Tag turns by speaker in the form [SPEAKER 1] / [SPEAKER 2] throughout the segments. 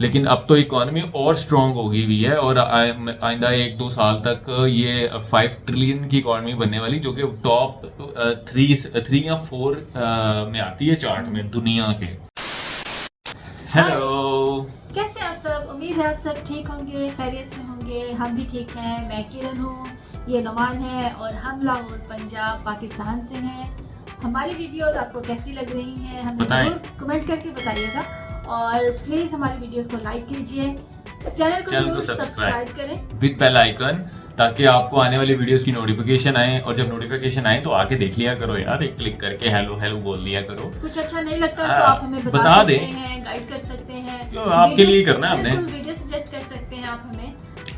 [SPEAKER 1] लेकिन अब तो इकोनॉमी और स्ट्रांग होगी भी है, और आइंदा 1-2 साल तक ये 5 ट्रिलियन की इकोनॉमी बनने वाली, जो कि टॉप 3 या 4 में आती है चार्ट में दुनिया के।
[SPEAKER 2] हाय,
[SPEAKER 1] हेलो।
[SPEAKER 2] कैसे हैं आप सब? उम्मीद है आप सब ठीक होंगे, खैरियत से होंगे। हम भी ठीक हैं। मैं किरण हूँ, ये नुमान है और हम लाहौर पंजाब पाकिस्तान से हैं। हमारी वीडियोस आपको कैसी लग रही हैं हमें
[SPEAKER 1] बताएं।
[SPEAKER 2] ज़रूर कमेंट करके बताइएगा, और प्लीज़ हमारी वीडियोस को लाइक कीजिए, चैनल को ज़रूर सब्सक्राइब करें
[SPEAKER 1] विद बेल आइकन, ताकि आपको आने वाली वीडियोस की नोटिफिकेशन आए, और जब नोटिफिकेशन आए तो आके देख लिया करो यार, एक क्लिक करके हेलो हेलो बोल दिया करो।
[SPEAKER 2] कुछ अच्छा नहीं लगता तो आप हमें
[SPEAKER 1] बता
[SPEAKER 2] सकते
[SPEAKER 1] दें।
[SPEAKER 2] हैं, गाइड कर सकते हैं,
[SPEAKER 1] तो आपके लिए करना है हमने।
[SPEAKER 2] बिल्कुल वीडियो सजेस्ट कर सकते हैं आप हमें।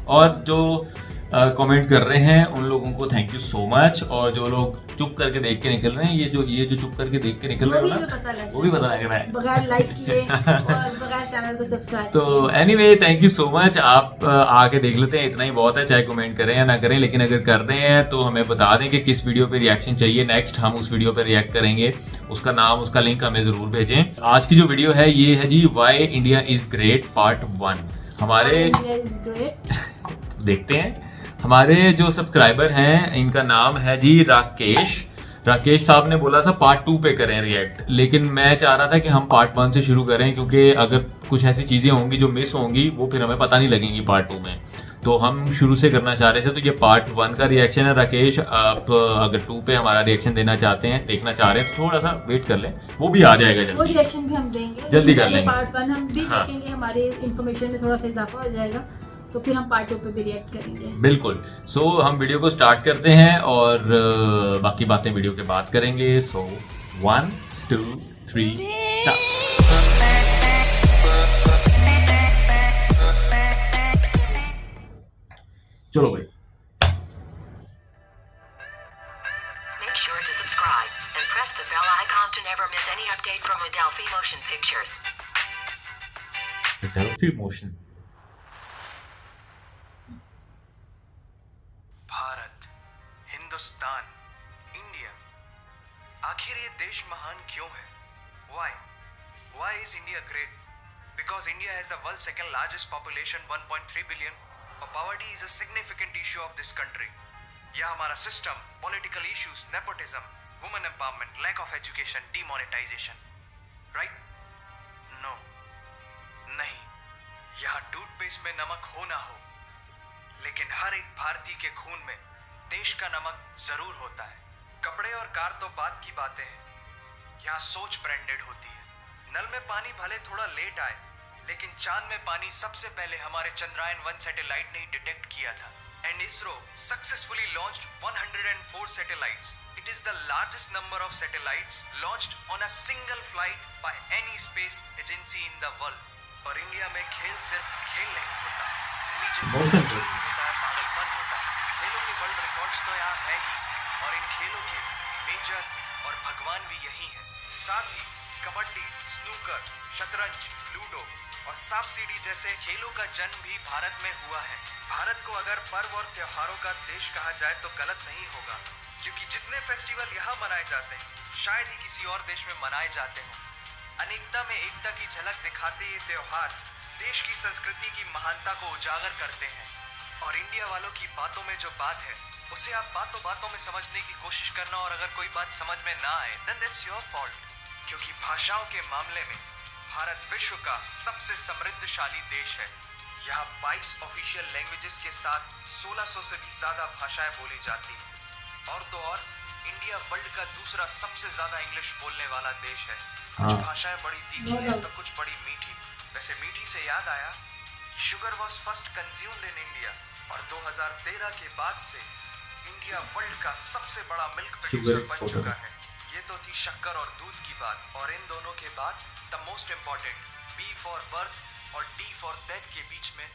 [SPEAKER 1] और जो कमेंट कर रहे हैं उन लोगों को थैंक यू सो मच, और जो लोग चुप करके देख के निकल रहे हैं, ये जो चुप करके देख के निकल रहे हैं ना, वो भी पता लग रहा है
[SPEAKER 2] बगैर लाइक किए और बगैर चैनल को सब्सक्राइब
[SPEAKER 1] तो anyway thank you so much. आप आके देख लेते हैं, इतना ही बहुत है, चाहे कमेंट करें या ना करें, लेकिन अगर कर रहे हैं तो हमें बता दें कि किस वीडियो पे रिएक्शन चाहिए नेक्स्ट, हम उस वीडियो पे रिएक्ट करेंगे। उसका नाम, उसका लिंक हमें जरूर भेजें। आज की जो वीडियो है ये है जी, why India is great part 1। हमारे देखते हैं, हमारे जो सब्सक्राइबर हैं इनका नाम है जी राकेश साहब ने बोला था पार्ट 2 पे करें रिएक्ट, लेकिन मैं चाह रहा था कि हम पार्ट 1 से शुरू करें, क्योंकि अगर कुछ ऐसी चीज़ें होंगी जो मिस होंगी वो फिर हमें पता नहीं लगेंगी पार्ट 2 में, तो हम शुरू से करना चाह रहे थे। तो ये पार्ट 1 का रिएक्शन है। राकेश, आप अगर 2 पे हमारा रिएक्शन देना चाहते हैं, देखना चाह रहे हैं, थोड़ा सा वेट कर लें, वो भी आ जाएगा
[SPEAKER 2] वो
[SPEAKER 1] जल्दी।
[SPEAKER 2] रिएक्शन भी हम देंगे,
[SPEAKER 1] जल्दी कर लेंगे।
[SPEAKER 2] पार्ट 1 हम भी
[SPEAKER 1] हाँ।
[SPEAKER 2] देखेंगे, हमारे इन्फॉर्मेशन में थोड़ा सा इजाफा हो जाएगा, तो फिर हम पार्ट 2 पे भी रिएक्ट करेंगे।
[SPEAKER 1] बिल्कुल। सो हम वीडियो को स्टार्ट करते हैं, और बाकी बातें वीडियो के बाद करेंगे। सो 1 2 3 स्टार्ट। चलो भाई।
[SPEAKER 3] Make sure to subscribe and press the bell icon to never miss any update from Adelphi Motion Pictures.
[SPEAKER 1] Adelphi Motion।
[SPEAKER 4] Bharat, Hindustan, India, आखिर ये देश महान क्यों है? Why is India great? Because India has the world's second largest population, 1.3 billion, और poverty is a significant issue of this country. यहाँ हमारा system, political issues, nepotism, women empowerment, lack of education, demonetisation, right? No, नहीं। यहाँ toothpaste में नमक हो ना हो, लेकिन हर एक भारतीय के खून में देश का नमक जरूर होता है। कपड़े और कार तो बात की बातें हैं, यहाँ सोच ब्रांडेड होती है। नल में पानी भले थोड़ा लेट आए, लेकिन चांद में पानी सबसे पहले हमारे चंद्रयान 1 सैटेलाइट ने ही डिटेक्ट किया था। And ISRO successfully launched 104 satellites. It is the largest number of satellites launched on a single flight by any space agency in the world. और इंडिया में खेल सिर्फ खेल नहीं होता, रिलीजन होता है, पागलपन होता है। खेलों के वर्ल्ड रिकॉर्ड्स तो यहाँ है ही, और इन खेलों के मेजर और भगवान भी यही हैं। साथ ही कबड्डी, स्नूकर, शतरंज, लूडो और सांप सीढ़ी जैसे खेलों का जन्म भी भारत में हुआ है। भारत को अगर पर्व और त्योहारों का देश कहा जाए तो गलत नहीं होगा, क्योंकि जितने फेस्टिवल यहाँ मनाए जाते हैं शायद ही किसी और देश में मनाए जाते हों। अनेकता में एकता की झलक दिखाते ये त्योहार देश की संस्कृति की महानता को उजागर करते हैं। और इंडिया वालों की बातों में जो बात है उसे आप बातों बातों में समझने की कोशिश करना, और अगर कोई बात समझ में ना आए देन दैट्स योर फॉल्ट। क्योंकि भाषाओं के मामले में भारत विश्व का सबसे समृद्धशाली देश है। यहाँ 22 ऑफिशियल लैंग्वेजेस के साथ 1600 से भी ज्यादा भाषाएं बोली जाती हैं। और तो और इंडिया वर्ल्ड का दूसरा सबसे ज्यादा इंग्लिश बोलने वाला देश है। कुछ भाषाएं बड़ी तीखी हैं तो कुछ बड़ी मीठी। वैसे मीठी से याद आया, sugar was first consumed in India, और 2013 के बाद से इंडिया वर्ल्ड का सबसे बड़ा मिल्क प्रोड्यूसर बन चुका है। ये तो थी शक्कर और दूध की बात, और इन दोनों के बाद the most important B for birth और डी फॉर डेथ के बीच में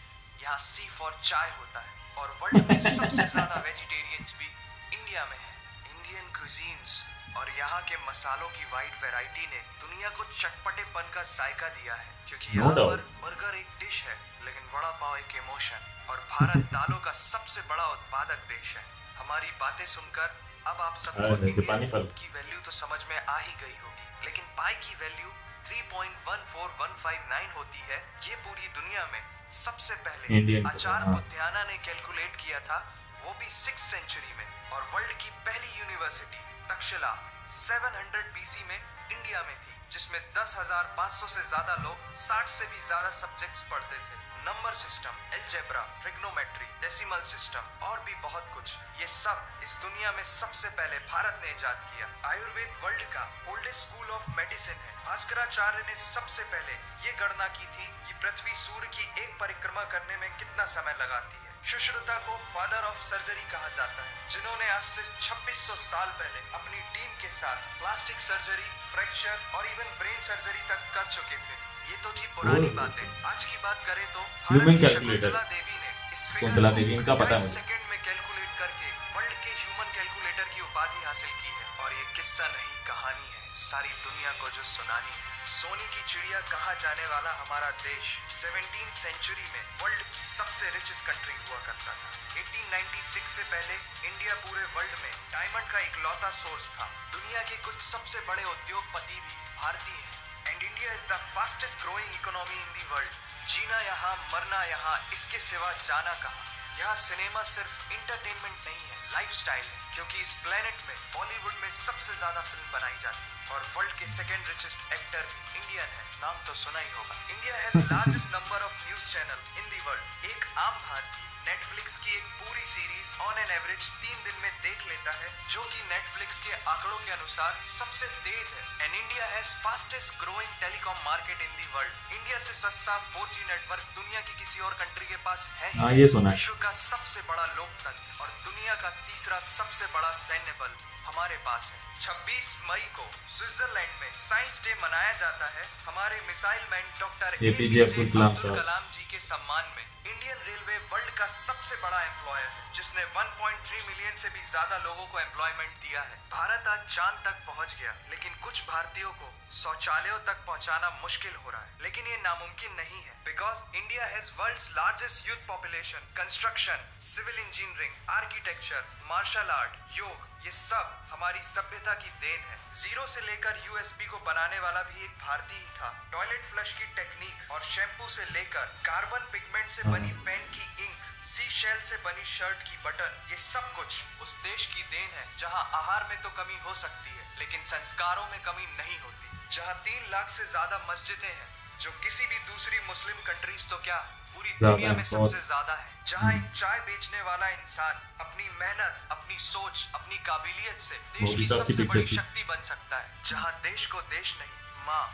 [SPEAKER 4] यहाँ सी फॉर चाय होता है। और वर्ल्ड में सबसे ज्यादा वेजिटेरियंस भी इंडिया में है। इंडियन कुजीन्स और यहाँ के मसालों की वाइड वैरायटी ने दुनिया को चटपटेपन का जायका दिया है, क्योंकि यहाँ पर बर्गर एक डिश है लेकिन वड़ा पाव एक इमोशन। और भारत दालों का सबसे बड़ा उत्पादक देश है। हमारी बातें सुनकर अब आप सबको इंडियन फूड की वैल्यू तो समझ में आ ही गई होगी, लेकिन पाई की वैल्यू 3.14159 होती है, ये पूरी दुनिया में सबसे
[SPEAKER 1] इंडियन
[SPEAKER 4] पहले आचार्य
[SPEAKER 1] हाँ।
[SPEAKER 4] बुद्धियाना ने कैलकुलेट किया था, वो भी 6th सेंचुरी में। और वर्ल्ड की पहली यूनिवर्सिटी तक्षशिला 700 BC में इंडिया में थी, जिसमें 10,500 से ज्यादा लोग 60 से भी ज्यादा सब्जेक्ट्स पढ़ते थे। Number system, algebra, trigonometry, decimal system और भी बहुत कुछ, ये सब इस दुनिया में सबसे पहले भारत ने इजाद किया। आयुर्वेद वर्ल्ड का ओल्डेस्ट स्कूल ऑफ मेडिसिन है। भास्कराचार्य ने सबसे पहले ये गणना की थी कि पृथ्वी सूर्य की एक परिक्रमा करने में कितना समय लगाती है। सुश्रुता को फादर ऑफ सर्जरी कहा जाता है, जिन्होंने आज से 2600 साल पहले अपनी टीम के साथ प्लास्टिक सर्जरी, फ्रैक्चर और इवन ब्रेन सर्जरी तक कर चुके थे। ये तो थी पुरानी बातें। आज की बात करें तो
[SPEAKER 1] ह्यूमन
[SPEAKER 4] भारत की
[SPEAKER 1] कैलकुलेटर।
[SPEAKER 4] शकुंतला देवी ने इस
[SPEAKER 1] शकुंतला देवी, इनका पता है
[SPEAKER 4] 22
[SPEAKER 1] मुझे।
[SPEAKER 4] सेकंड में कैलकुलेट करके वर्ल्ड के ह्यूमन कैलकुलेटर की उपाधि हासिल की है। और ये किस्सा नहीं, कहानी है, सारी दुनिया को जो सुनानी है। सोने की चिड़िया कहा जाने वाला हमारा देश 17th सेंचुरी में वर्ल्ड की सबसे रिचेस्ट कंट्री हुआ करता था। 1896 से पहले इंडिया पूरे वर्ल्ड में डायमंड का इकलौता सोर्स था। दुनिया के कुछ सबसे बड़े उद्योगपति भी भारतीय हैं। And India is the fastest growing economy in the world. जीना यहाँ, मरना यहाँ, इसके सिवा जाना कहाँ। यहाँ सिनेमा सिर्फ इंटरटेनमेंट नहीं है, लाइफस्टाइल है, क्योंकि इस प्लेनेट में बॉलीवुड में सबसे ज्यादा फिल्म बनाई जाती है। और वर्ल्ड के सेकंड रिचेस्ट एक्टर भी इंडियन है, नाम तो सुना ही होगा। India has largest number of news channel in the world. एक आम भारतीय नेटफ्लिक्स की एक पूरी सीरीज ऑन एन एवरेज 3 दिन में देख लेता है, जो कि नेटफ्लिक्स के आंकड़ों के अनुसार सबसे तेज है। And India has fastest growing telecom market in the world. India से सस्ता 4G नेटवर्क दुनिया की किसी और कंट्री के पास है ही
[SPEAKER 1] हाँ,
[SPEAKER 4] नहीं।
[SPEAKER 1] ये सुना है।
[SPEAKER 4] विश्व का सबसे बड़ा लोकतंत्र और दुनिया का तीसरा सबसे बड़ा सैन्य बल हमारे पास है। 26 मई को स्विट्जरलैंड में साइंस डे मनाया जाता है हमारे missile man doctor
[SPEAKER 1] APJ Abdul Kalam साहब।
[SPEAKER 4] कलाम जी के सम्मान में। इंडियन रेलवे वर्ल्ड का सबसे बड़ा एम्प्लॉयर है, जिसने 1.3 मिलियन से भी ज्यादा लोगों को एम्प्लॉयमेंट दिया है। भारत आज चांद तक पहुंच गया, लेकिन कुछ भारतीयों को शौचालयों तक पहुंचाना मुश्किल हो रहा है। लेकिन ये नामुमकिन नहीं है, because India has world's largest youth population. Construction, civil engineering, architecture, martial art, yoga, ये सब हमारी सभ्यता की देन है। जीरो से लेकर USB को बनाने वाला भी एक भारतीय ही था। टॉयलेट फ्लश की टेक्निक और शैम्पू से लेकर कार्बन पिगमेंट से बनी पेन की इंक, सी शेल से बनी शर्ट की बटन, ये सब कुछ उस देश की देन है जहां आहार में तो कमी हो सकती है, लेकिन संस्कारों में कमी नहीं होती। जहां 3 लाख से ज्यादा मस्जिदें हैं, जो किसी भी दूसरी मुस्लिम कंट्रीज तो क्या पूरी दुनिया में सबसे ज्यादा है। जहां एक चाय बेचने वाला इंसान अपनी मेहनत, अपनी सोच, अपनी काबिलियत से देश की सबसे बड़ी शक्ति बन सकता है। जहां देश को देश नहीं, माँ,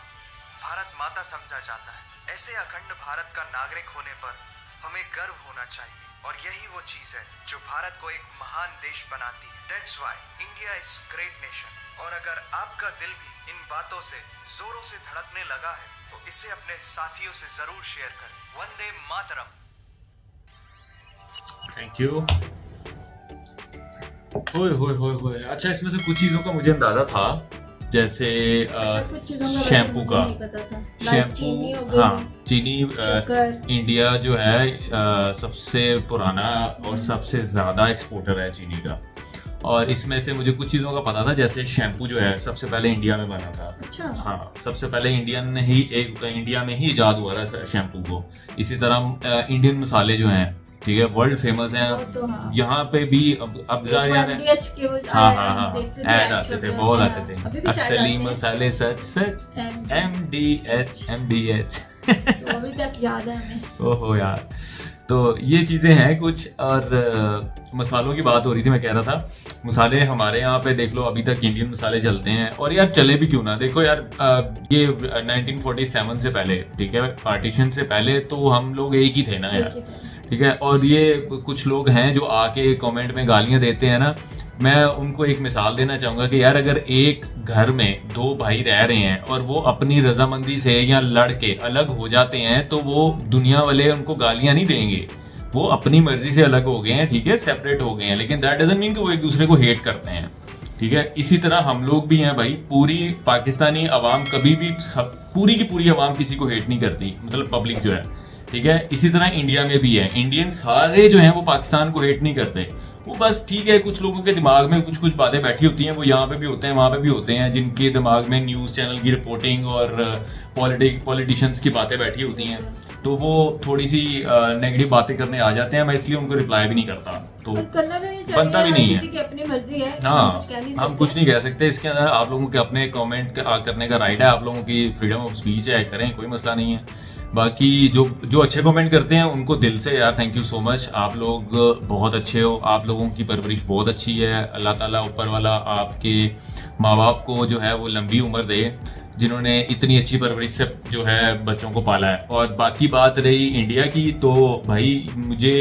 [SPEAKER 4] भारत माता समझा जाता है। ऐसे अखंड भारत का नागरिक होने पर हमें गर्व होना चाहिए, और यही वो चीज है जो भारत को एक महान देश बनाती है। That's why India is great nation। और अगर आपका दिल भी इन बातों से जोरों से धड़कने लगा है, तो इसे अपने साथियों से जरूर शेयर करें। वंदे मातरम।
[SPEAKER 1] Thank you. ओए होए होए होए। अच्छा, इसमें से कुछ चीज़ों का मुझे अंदाजा था, जैसे
[SPEAKER 2] कुछ चीज़ों का वैसे
[SPEAKER 1] शैम्पू
[SPEAKER 2] मुझे
[SPEAKER 1] का।
[SPEAKER 2] नहीं पता था। Like चीनी हो गई,
[SPEAKER 1] हाँ, चीनी
[SPEAKER 2] शक्कर।
[SPEAKER 1] इंडिया जो है सबसे पुराना और सबसे ज़्यादा एक्सपोर्टर है चीनी का। और इसमें से मुझे कुछ चीज़ों का पता था, जैसे शैम्पू जो है सबसे पहले इंडिया में बना था।
[SPEAKER 2] अच्छा।
[SPEAKER 1] हाँ, सबसे पहले इंडिया में ही इजाद हुआ था शैम्पू को। इसी तरह इंडियन मसाले जो हैं, ठीक है, वर्ल्ड फेमस हैं।
[SPEAKER 2] वो तो हाँ।
[SPEAKER 1] यहाँ पे भी अब जा रहे हैं।
[SPEAKER 2] MDH के वो
[SPEAKER 1] हाँ
[SPEAKER 2] आए,
[SPEAKER 1] हाँ
[SPEAKER 2] हम
[SPEAKER 1] हाँ,
[SPEAKER 2] देखते थे,
[SPEAKER 1] ऐड
[SPEAKER 2] ads
[SPEAKER 1] आते थे,
[SPEAKER 2] होते
[SPEAKER 1] बहुत
[SPEAKER 2] हैं,
[SPEAKER 1] आते थे।
[SPEAKER 2] अभी भी शायद
[SPEAKER 1] असली
[SPEAKER 2] आते हैं।
[SPEAKER 1] मसाले सच सच, MDH।
[SPEAKER 2] तो अभी तक याद है हमें।
[SPEAKER 1] ओहो यार, तो ये चीज़ें हैं कुछ। और मसालों की बात हो रही थी, मैं कह रहा था मसाले हमारे यहाँ पे देख लो, अभी तक इंडियन मसाले चलते हैं। और यार चले भी क्यों ना, देखो यार ये 1947 से पहले, ठीक है, पार्टीशन से पहले तो हम लोग एक ही थे ना यार, ठीक है। और ये कुछ लोग हैं जो आके कमेंट में गालियाँ देते हैं ना, मैं उनको एक मिसाल देना चाहूँगा कि यार अगर एक घर में 2 भाई रह रहे हैं और वो अपनी रजामंदी से या लड़ के अलग हो जाते हैं, तो वो दुनिया वाले उनको गालियाँ नहीं देंगे, वो अपनी मर्जी से अलग हो गए हैं, ठीक है, सेपरेट हो गए हैं, लेकिन दैट डजंट मीन कि वो एक दूसरे को हेट करते हैं, ठीक है। इसी तरह हम लोग भी हैं भाई, पूरी पाकिस्तानी अवाम कभी भी पूरी की पूरी अवाम किसी को हेट नहीं करती, मतलब पब्लिक जो है, ठीक है। इसी तरह इंडिया में भी है, इंडियन सारे जो हैं वो पाकिस्तान को हेट नहीं करते, वो बस ठीक है, कुछ लोगों के दिमाग में कुछ कुछ बातें बैठी होती हैं, वो यहाँ पे भी होते हैं वहाँ पे भी होते हैं, जिनके दिमाग में न्यूज़ चैनल की रिपोर्टिंग और पॉलिटिशियंस की बातें बैठी होती हैं, तो वो थोड़ी सी नेगेटिव बातें करने आ जाते हैं। मैं इसलिए उनको रिप्लाई भी नहीं करता, तो
[SPEAKER 2] और करना भी नहीं
[SPEAKER 1] बनता भी
[SPEAKER 2] चाहिए,
[SPEAKER 1] नहीं है।
[SPEAKER 2] किसी की अपनी मर्जी है,
[SPEAKER 1] हाँ,
[SPEAKER 2] हम कुछ कह नहीं
[SPEAKER 1] हम
[SPEAKER 2] सकते।
[SPEAKER 1] कुछ नहीं कह सकते इसके अंदर। आप लोगों के अपने कमेंट करने का राइट है, आप लोगों की फ्रीडम ऑफ स्पीच है, करें, कोई मसला नहीं है। बाकी जो अच्छे कमेंट करते हैं उनको दिल से यार थैंक यू सो मच, आप लोग बहुत अच्छे हो, आप लोगों की परवरिश बहुत अच्छी है। अल्लाह ताला ऊपर वाला आपके माँ बाप को जो है वो लंबी उम्र दे, जिन्होंने इतनी अच्छी परवरिश से जो है बच्चों को पाला है। और बाकी बात रही इंडिया की, तो भाई मुझे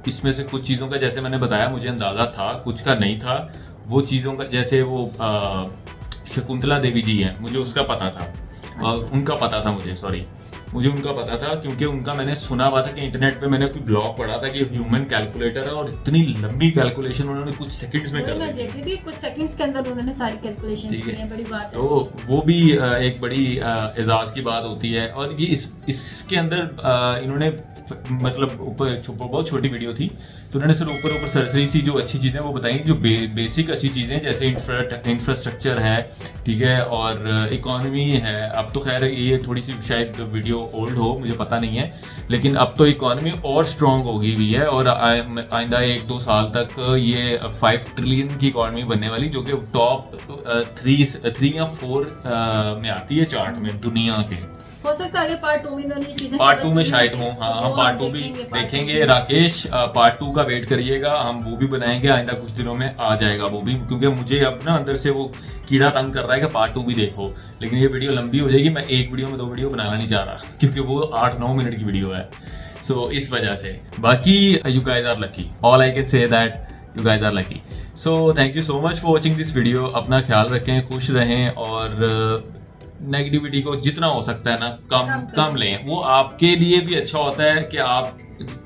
[SPEAKER 1] इसमें से कुछ चीज़ों का, जैसे मैंने बताया, मुझे अंदाज़ा था, कुछ का नहीं था। वो चीज़ों का जैसे वो शकुंतला देवी जी हैं, मुझे उसका पता था, उनका पता था मुझे उनका पता था, क्योंकि उनका मैंने सुना हुआ था कि इंटरनेट पे मैंने कोई ब्लॉग पढ़ा था कि ह्यूमन कैलकुलेटर है और इतनी लंबी कैलकुलेशन उन्होंने कुछ सेकंड्स में कर
[SPEAKER 2] मैं
[SPEAKER 1] दी।
[SPEAKER 2] देख रही थी कुछ सेकंड्स के अंदर उन्होंने सारी कैलकुलेशंस की हैं, बड़ी बात है।
[SPEAKER 1] तो वो भी एक बड़ी एजाज की बात होती है। और ये इसके अंदर इन्होंने मतलब ऊपर बहुत छोटी वीडियो थी, तो उन्होंने सिर्फ ऊपर सरसरी सी जो अच्छी चीज़ें वो बताई, जो बेसिक अच्छी चीज़ें जैसे इंफ्रास्ट्रक्चर है, ठीक है, और इकॉनमी है। अब तो खैर ये थोड़ी सी शायद वीडियो ओल्ड हो, मुझे पता नहीं है, लेकिन अब तो इकॉनमी और स्ट्रॉन्ग हो गई हुई है और आइंदा 1-2 साल तक ये 5 ट्रिलियन की इकॉनमी बनने वाली, जो कि टॉप 3 या 4 में आती है चार्ट में दुनिया के।
[SPEAKER 2] हो सकता है आगे पार्ट 2 में इन्होंने ये चीजें
[SPEAKER 1] पार्ट 2 में शायद हो, हाँ, हम पार्ट 2 भी देखेंगे। राकेश पार्ट 2 का वेट करिएगा, हम वो भी बनाएंगे आइंदा कुछ दिनों में, आ जाएगा वो भी, क्योंकि मुझे अब ना अंदर से वो कीड़ा तंग कर रहा है कि पार्ट 2 भी देखो। लेकिन ये वीडियो लंबी हो जाएगी, मैं एक वीडियो में 2 वीडियो बनाना नहीं चाह रहा, क्योंकि वो 8-9 मिनट की वीडियो है, सो इस वजह से। बाकी you guys are lucky, all I can say that you guys are lucky. So thank you so much for watching this video. अपना ख्याल रखें, खुश रहें, और नेगेटिविटी को जितना हो सकता है ना कम लें। वो आपके लिए भी अच्छा होता है कि आप,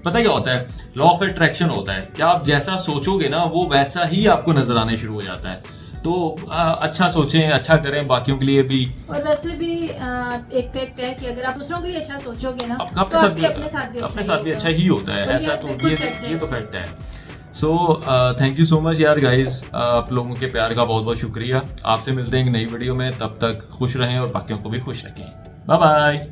[SPEAKER 1] पता क्या होता है, लॉ ऑफ अट्रैक्शन होता है कि आप जैसा सोचोगे ना वो वैसा ही आपको नजर आने शुरू हो जाता है। तो अच्छा सोचें, अच्छा करें बाकियों के लिए भी।
[SPEAKER 2] और वैसे भी एक फैक्ट है कि अगर आप दूसरों के लिए अच्छा सोचोगे ना,
[SPEAKER 1] आपके
[SPEAKER 2] तो अपने साथ भी
[SPEAKER 1] अच्छा ही होता है, ऐसा तो ये तो फैक्ट है। सो थैंक यू सो मच यार गाइज, आप लोगों के प्यार का बहुत बहुत शुक्रिया। आपसे मिलते हैं एक नई वीडियो में, तब तक खुश रहें और बाकियों को भी खुश रखें। Bye bye.